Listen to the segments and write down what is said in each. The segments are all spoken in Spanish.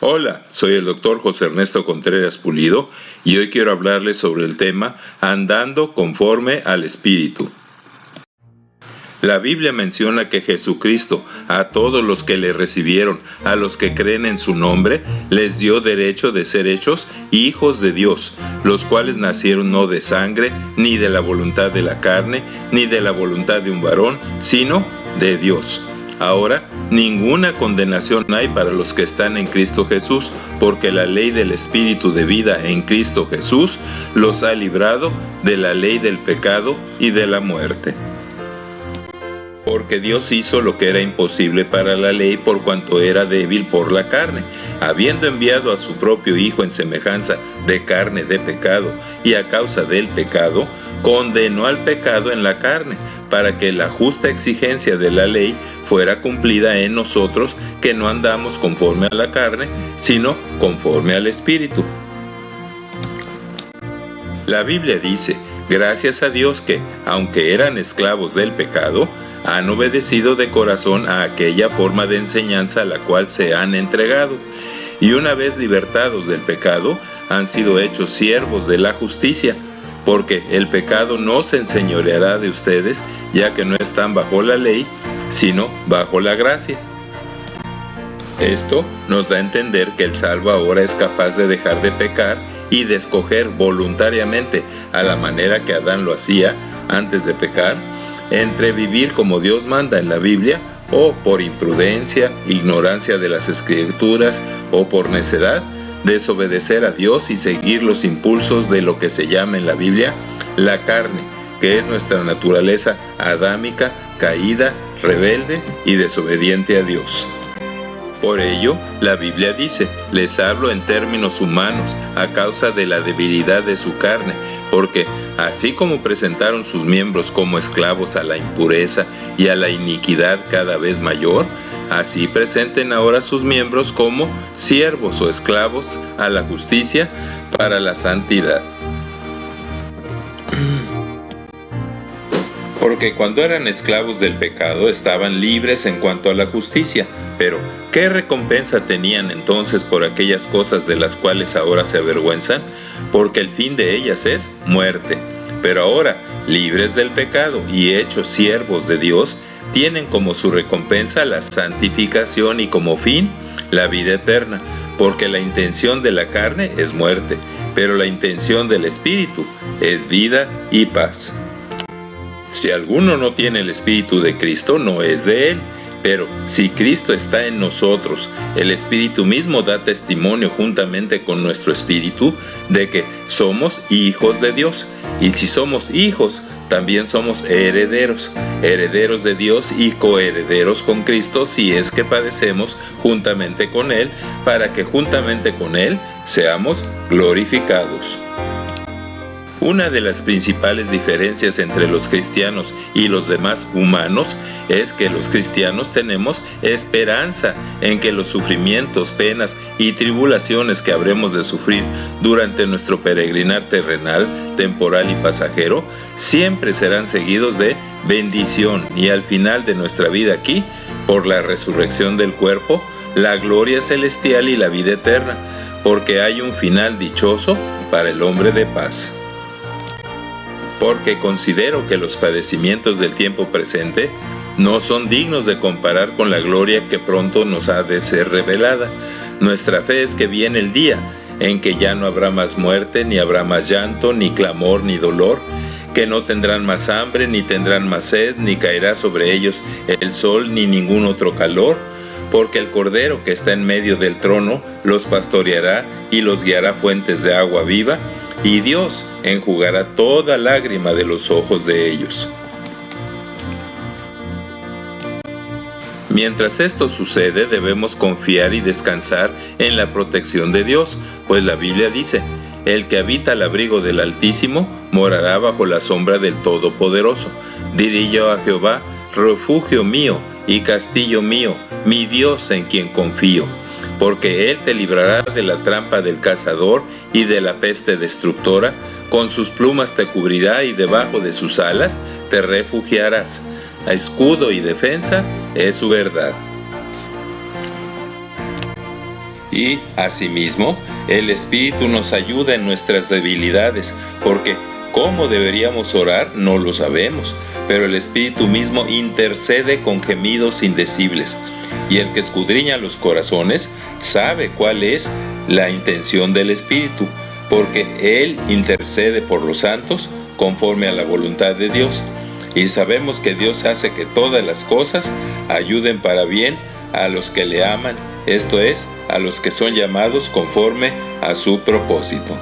Hola, soy el doctor José Ernesto Contreras Pulido y hoy quiero hablarles sobre el tema Andando conforme al Espíritu. La Biblia menciona que Jesucristo, a todos los que le recibieron, a los que creen en su nombre, les dio derecho de ser hechos hijos de Dios, los cuales nacieron no de sangre, ni de la voluntad de la carne, ni de la voluntad de un varón, sino de Dios. Ahora, ninguna condenación hay para los que están en Cristo Jesús, porque la ley del Espíritu de vida en Cristo Jesús los ha librado de la ley del pecado y de la muerte. Porque Dios hizo lo que era imposible para la ley por cuanto era débil por la carne, habiendo enviado a su propio Hijo en semejanza de carne de pecado, y a causa del pecado, condenó al pecado en la carne, para que la justa exigencia de la ley fuera cumplida en nosotros, que no andamos conforme a la carne, sino conforme al Espíritu. La Biblia dice: gracias a Dios que, aunque eran esclavos del pecado, han obedecido de corazón a aquella forma de enseñanza a la cual se han entregado, y una vez libertados del pecado, han sido hechos siervos de la justicia, porque el pecado no se enseñoreará de ustedes, ya que no están bajo la ley, sino bajo la gracia. Esto nos da a entender que el salvo ahora es capaz de dejar de pecar y de escoger voluntariamente, a la manera que Adán lo hacía antes de pecar, entre vivir como Dios manda en la Biblia, o por imprudencia, ignorancia de las Escrituras, o por necedad, desobedecer a Dios y seguir los impulsos de lo que se llama en la Biblia la carne, que es nuestra naturaleza adámica, caída, rebelde y desobediente a Dios. Por ello, la Biblia dice: les hablo en términos humanos a causa de la debilidad de su carne, porque así como presentaron sus miembros como esclavos a la impureza y a la iniquidad cada vez mayor, así presenten ahora sus miembros como siervos o esclavos a la justicia para la santidad. Porque cuando eran esclavos del pecado estaban libres en cuanto a la justicia, pero ¿qué recompensa tenían entonces por aquellas cosas de las cuales ahora se avergüenzan? Porque el fin de ellas es muerte. Pero ahora, libres del pecado y hechos siervos de Dios, tienen como su recompensa la santificación y como fin la vida eterna, porque la intención de la carne es muerte, pero la intención del Espíritu es vida y paz. Si alguno no tiene el Espíritu de Cristo, no es de él. Pero si Cristo está en nosotros, el Espíritu mismo da testimonio juntamente con nuestro espíritu de que somos hijos de Dios. Y si somos hijos, también somos herederos, herederos de Dios y coherederos con Cristo, si es que padecemos juntamente con Él, para que juntamente con Él seamos glorificados. Una de las principales diferencias entre los cristianos y los demás humanos es que los cristianos tenemos esperanza en que los sufrimientos, penas y tribulaciones que habremos de sufrir durante nuestro peregrinar terrenal, temporal y pasajero, siempre serán seguidos de bendición, y al final de nuestra vida aquí, por la resurrección del cuerpo, la gloria celestial y la vida eterna, porque hay un final dichoso para el hombre de paz. Porque considero que los padecimientos del tiempo presente no son dignos de comparar con la gloria que pronto nos ha de ser revelada. Nuestra fe es que viene el día en que ya no habrá más muerte, ni habrá más llanto, ni clamor, ni dolor, que no tendrán más hambre, ni tendrán más sed, ni caerá sobre ellos el sol, ni ningún otro calor, porque el Cordero que está en medio del trono los pastoreará y los guiará a fuentes de agua viva, y Dios enjugará toda lágrima de los ojos de ellos. Mientras esto sucede, debemos confiar y descansar en la protección de Dios, pues la Biblia dice: el que habita al abrigo del Altísimo morará bajo la sombra del Todopoderoso. Diré yo a Jehová: refugio mío y castillo mío, mi Dios en quien confío. Porque Él te librará de la trampa del cazador y de la peste destructora, con sus plumas te cubrirá y debajo de sus alas te refugiarás. A escudo y defensa es su verdad. Y asimismo, el Espíritu nos ayuda en nuestras debilidades, porque cómo deberíamos orar no lo sabemos, pero el Espíritu mismo intercede con gemidos indecibles. Y el que escudriña los corazones sabe cuál es la intención del Espíritu, porque Él intercede por los santos conforme a la voluntad de Dios. Y sabemos que Dios hace que todas las cosas ayuden para bien a los que le aman, esto es, a los que son llamados conforme a su propósito.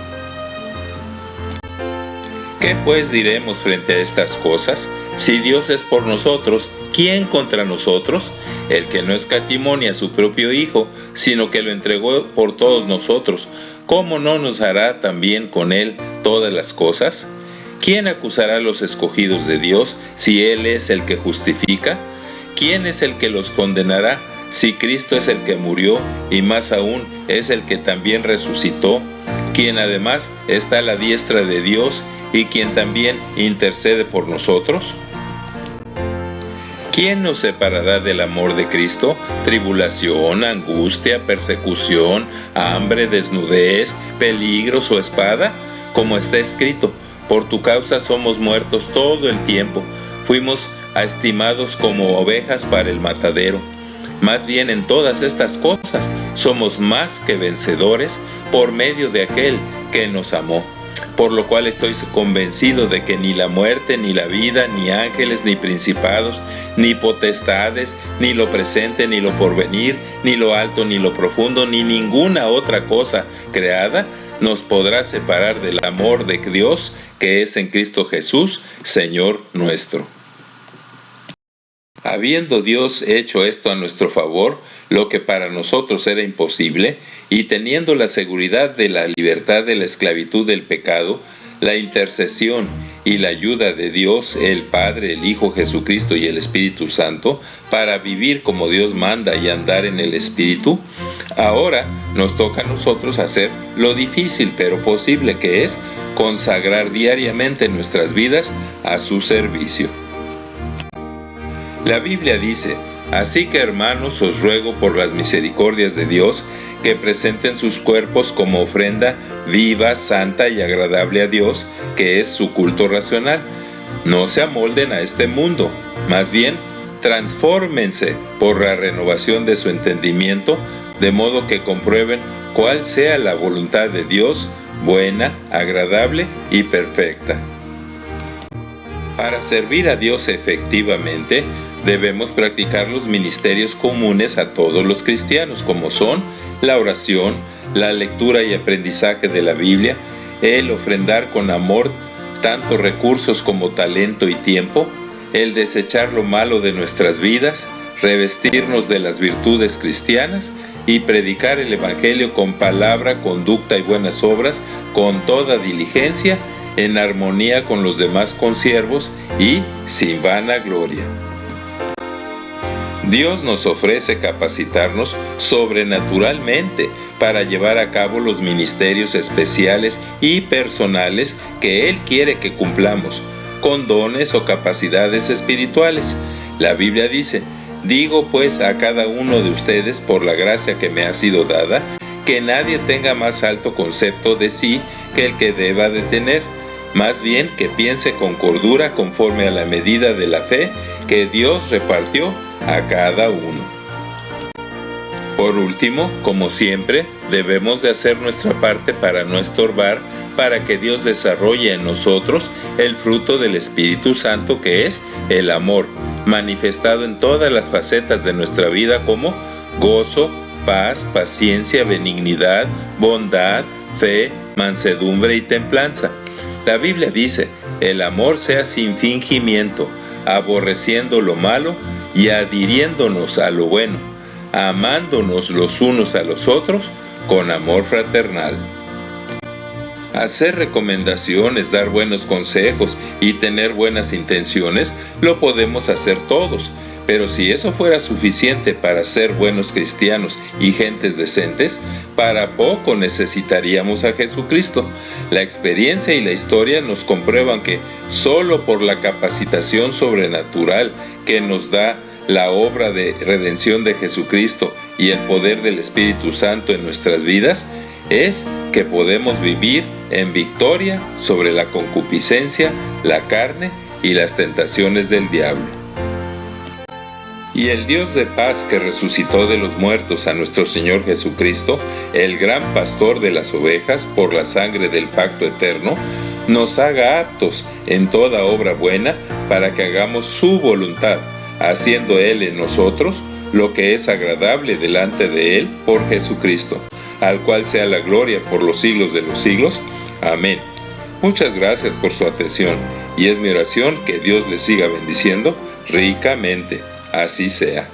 ¿Qué pues diremos frente a estas cosas? Si Dios es por nosotros, ¿quién contra nosotros? El que no escatimó ni a su propio Hijo, sino que lo entregó por todos nosotros, ¿cómo no nos hará también con Él todas las cosas? ¿Quién acusará a los escogidos de Dios si Él es el que justifica? ¿Quién es el que los condenará si Cristo es el que murió y más aún es el que también resucitó, quien además está a la diestra de Dios y quien también intercede por nosotros? ¿Quién nos separará del amor de Cristo? ¿Tribulación, angustia, persecución, hambre, desnudez, peligros o espada? Como está escrito, por tu causa somos muertos todo el tiempo, fuimos estimados como ovejas para el matadero. Más bien en todas estas cosas somos más que vencedores por medio de aquel que nos amó. Por lo cual estoy convencido de que ni la muerte, ni la vida, ni ángeles, ni principados, ni potestades, ni lo presente, ni lo porvenir, ni lo alto, ni lo profundo, ni ninguna otra cosa creada nos podrá separar del amor de Dios que es en Cristo Jesús, Señor nuestro. Habiendo Dios hecho esto a nuestro favor, lo que para nosotros era imposible, y teniendo la seguridad de la libertad de la esclavitud del pecado, la intercesión y la ayuda de Dios, el Padre, el Hijo Jesucristo y el Espíritu Santo, para vivir como Dios manda y andar en el Espíritu, ahora nos toca a nosotros hacer lo difícil pero posible, que es consagrar diariamente nuestras vidas a su servicio. La Biblia dice: así que, hermanos, os ruego por las misericordias de Dios que presenten sus cuerpos como ofrenda viva, santa y agradable a Dios, que es su culto racional. No se amolden a este mundo, más bien transfórmense por la renovación de su entendimiento, de modo que comprueben cuál sea la voluntad de Dios, buena, agradable y perfecta. Para servir a Dios efectivamente, debemos practicar los ministerios comunes a todos los cristianos, como son la oración, la lectura y aprendizaje de la Biblia, el ofrendar con amor tanto recursos como talento y tiempo, el desechar lo malo de nuestras vidas, revestirnos de las virtudes cristianas y predicar el Evangelio con palabra, conducta y buenas obras, con toda diligencia, en armonía con los demás consiervos y sin vanagloria. Dios nos ofrece capacitarnos sobrenaturalmente para llevar a cabo los ministerios especiales y personales que Él quiere que cumplamos, con dones o capacidades espirituales. La Biblia dice: digo pues a cada uno de ustedes, por la gracia que me ha sido dada, que nadie tenga más alto concepto de sí que el que deba de tener, más bien que piense con cordura conforme a la medida de la fe que Dios repartió a cada uno. Por último, como siempre, debemos de hacer nuestra parte para no estorbar, para que Dios desarrolle en nosotros el fruto del Espíritu Santo, que es el amor, manifestado en todas las facetas de nuestra vida, como gozo, paz, paciencia, benignidad, bondad, fe, mansedumbre y templanza. La Biblia dice: el amor sea sin fingimiento, aborreciendo lo malo y adhiriéndonos a lo bueno, amándonos los unos a los otros con amor fraternal. Hacer recomendaciones, dar buenos consejos y tener buenas intenciones lo podemos hacer todos, pero si eso fuera suficiente para ser buenos cristianos y gentes decentes, para poco necesitaríamos a Jesucristo. La experiencia y la historia nos comprueban que solo por la capacitación sobrenatural que nos da la obra de redención de Jesucristo y el poder del Espíritu Santo en nuestras vidas, es que podemos vivir en victoria sobre la concupiscencia, la carne y las tentaciones del diablo. Y el Dios de paz que resucitó de los muertos a nuestro Señor Jesucristo, el gran pastor de las ovejas, por la sangre del pacto eterno, nos haga aptos en toda obra buena para que hagamos su voluntad, haciendo Él en nosotros lo que es agradable delante de Él por Jesucristo, al cual sea la gloria por los siglos de los siglos. Amén. Muchas gracias por su atención, y es mi oración que Dios les siga bendiciendo ricamente. Así sea.